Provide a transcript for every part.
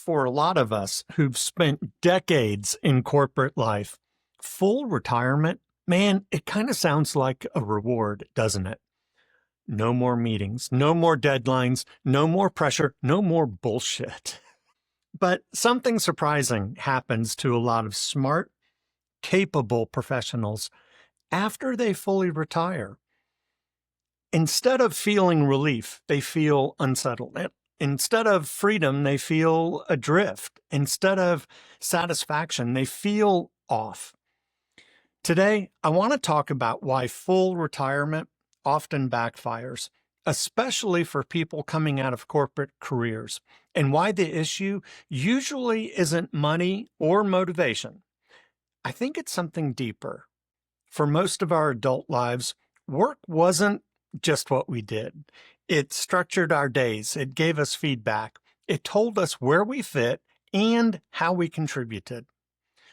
For a lot of us who've spent decades in corporate life, full retirement, man, it kind of sounds like a reward, doesn't it? No more meetings, no more deadlines, no more pressure, no more bullshit. But something surprising happens to a lot of smart, capable professionals after they fully retire. Instead of feeling relief, they feel unsettled. Instead of freedom, they feel adrift. Instead of satisfaction, they feel off. Today, I want to talk about why full retirement often backfires, especially for people coming out of corporate careers, and why the issue usually isn't money or motivation. I think it's something deeper. For most of our adult lives, work wasn't just what we did. It structured our days. It gave us feedback. It told us where we fit and how we contributed.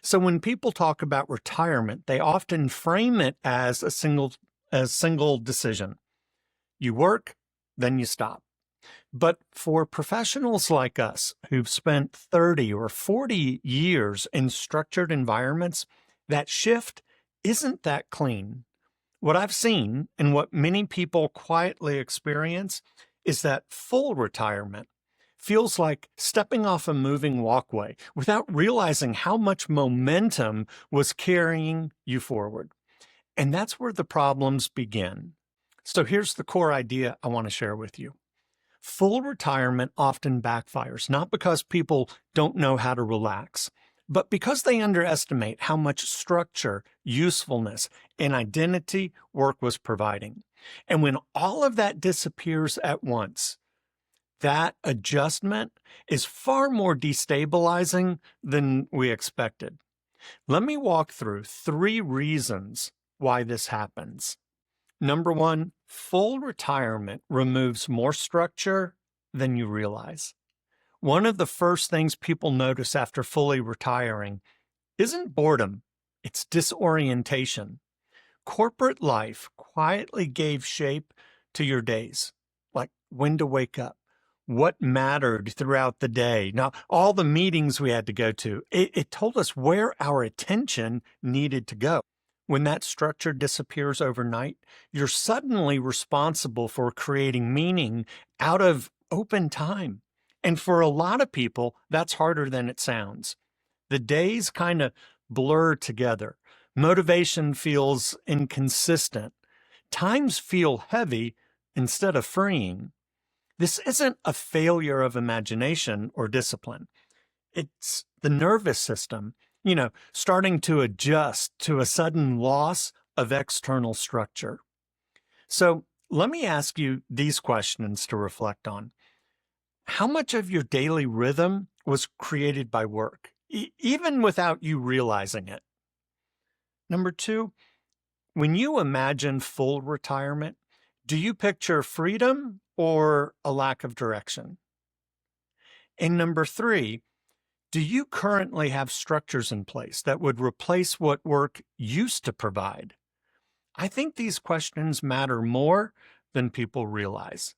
So when people talk about retirement, they often frame it as a single decision. You work, then you stop. But for professionals like us who've spent 30 or 40 years in structured environments, that shift isn't that clean. What I've seen and what many people quietly experience is that full retirement feels like stepping off a moving walkway without realizing how much momentum was carrying you forward. And that's where the problems begin. So here's the core idea I want to share with you. Full retirement often backfires, not because people don't know how to relax, but because they underestimate how much structure, usefulness, and identity work was providing. And when all of that disappears at once, that adjustment is far more destabilizing than we expected. Let me walk through 3 reasons why this happens. Number 1, full retirement removes more structure than you realize. One of the first things people notice after fully retiring isn't boredom, it's disorientation. Corporate life quietly gave shape to your days, like when to wake up, what mattered throughout the day. Now, all the meetings we had to go to, it told us where our attention needed to go. When that structure disappears overnight, you're suddenly responsible for creating meaning out of open time. And for a lot of people, that's harder than it sounds. The days kind of blur together. Motivation feels inconsistent. Times feel heavy instead of freeing. This isn't a failure of imagination or discipline. It's the nervous system, starting to adjust to a sudden loss of external structure. So let me ask you these questions to reflect on. How much of your daily rhythm was created by work, even without you realizing it? Number 2, when you imagine full retirement, do you picture freedom or a lack of direction? And number 3, do you currently have structures in place that would replace what work used to provide? I think these questions matter more than people realize.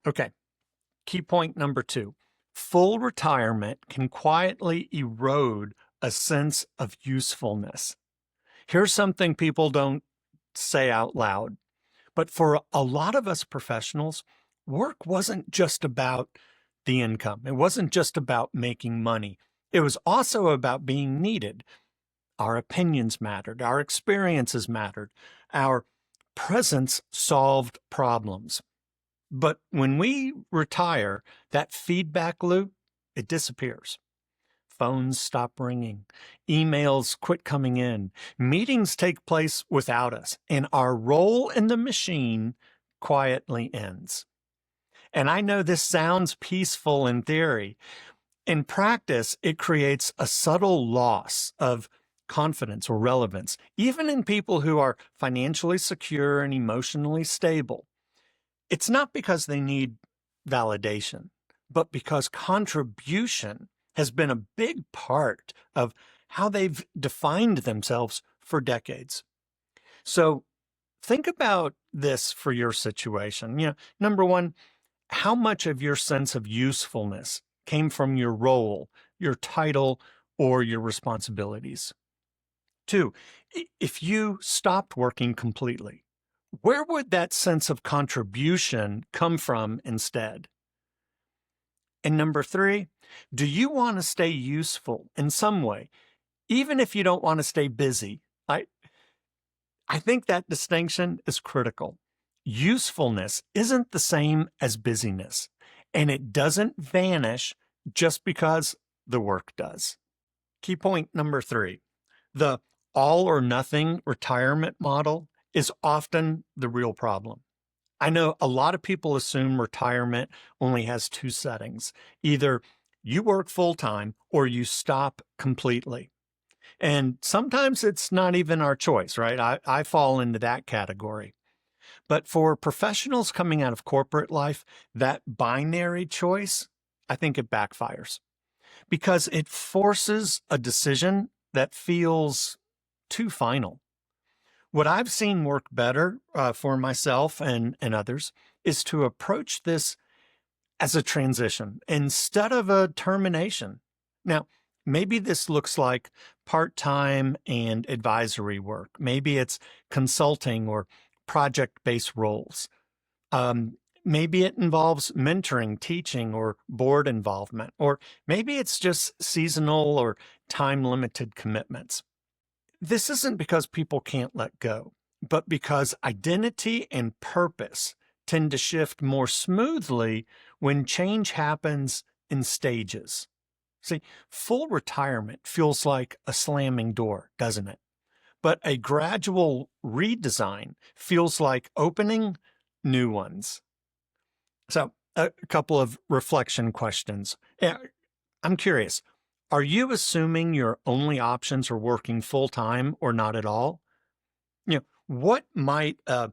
Okay, key point number 2. Full retirement can quietly erode a sense of usefulness. Here's something people don't say out loud, but for a lot of us professionals, work wasn't just about the income. It wasn't just about making money. It was also about being needed. Our opinions mattered. Our experiences mattered. Our presence solved problems. But when we retire, that feedback loop, it disappears. Phones stop ringing. Emails quit coming in. Meetings take place without us. And our role in the machine quietly ends. And I know this sounds peaceful in theory. In practice, it creates a subtle loss of confidence or relevance, even in people who are financially secure and emotionally stable. It's not because they need validation, but because contribution has been a big part of how they've defined themselves for decades. So think about this for your situation. Number 1, how much of your sense of usefulness came from your role, your title, or your responsibilities. 2, if you stopped working completely, where would that sense of contribution come from instead? And number 3, do you want to stay useful in some way, even if you don't want to stay busy? I think that distinction is critical. Usefulness isn't the same as busyness, and it doesn't vanish just because the work does. Key point number 3, the all or nothing retirement model is often the real problem. I know a lot of people assume retirement only has 2 settings. Either you work full time or you stop completely. And sometimes it's not even our choice, right? I fall into that category. But for professionals coming out of corporate life, that binary choice, I think it backfires because it forces a decision that feels too final. What I've seen work better for myself and others is to approach this as a transition instead of a termination. Now, maybe this looks like part-time and advisory work. Maybe it's consulting or project-based roles. Maybe it involves mentoring, teaching, or board involvement. Or maybe it's just seasonal or time-limited commitments. This isn't because people can't let go, but because identity and purpose tend to shift more smoothly when change happens in stages. See, full retirement feels like a slamming door, doesn't it? But a gradual redesign feels like opening new ones. So, a couple of reflection questions. I'm curious, are you assuming your only options are working full time or not at all? What might a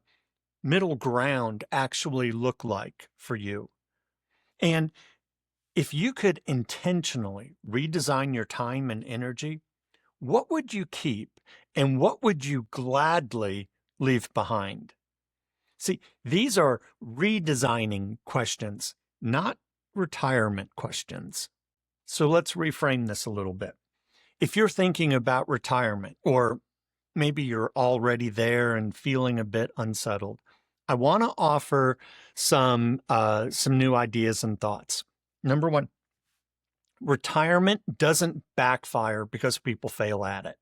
middle ground actually look like for you? And if you could intentionally redesign your time and energy, what would you keep and what would you gladly leave behind? See, these are redesigning questions, not retirement questions. So let's reframe this a little bit. If you're thinking about retirement, or maybe you're already there and feeling a bit unsettled, I want to offer some new ideas and thoughts. Number 1, retirement doesn't backfire because people fail at it.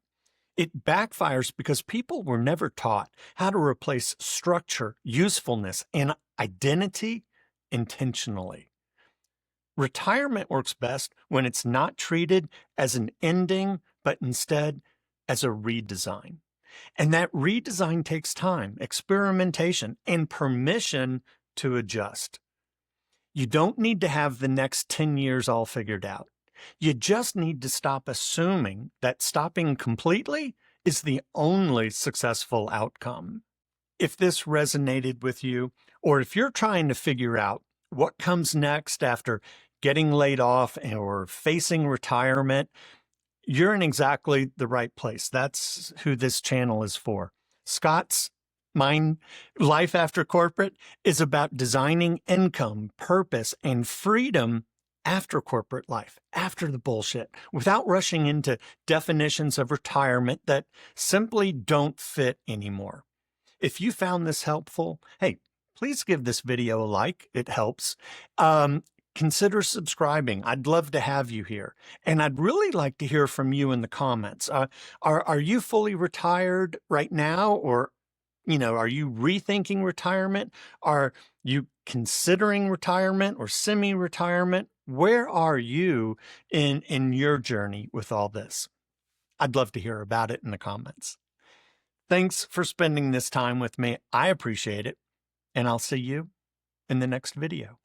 It backfires because people were never taught how to replace structure, usefulness, and identity intentionally. Retirement works best when it's not treated as an ending, but instead as a redesign. And that redesign takes time, experimentation, and permission to adjust. You don't need to have the next 10 years all figured out. You just need to stop assuming that stopping completely is the only successful outcome. If this resonated with you, or if you're trying to figure out what comes next after getting laid off or facing retirement, you're in exactly the right place. That's who this channel is for. Scott's Mine Life After Corporate is about designing income, purpose, and freedom after corporate life, after the bullshit, without rushing into definitions of retirement that simply don't fit anymore. If you found this helpful, hey, please give this video a like. It helps. Consider subscribing. I'd love to have you here. And I'd really like to hear from you in the comments. Are you fully retired right now? Or, are you rethinking retirement? Are you considering retirement or semi-retirement? Where are you in your journey with all this? I'd love to hear about it in the comments. Thanks for spending this time with me. I appreciate it. And I'll see you in the next video.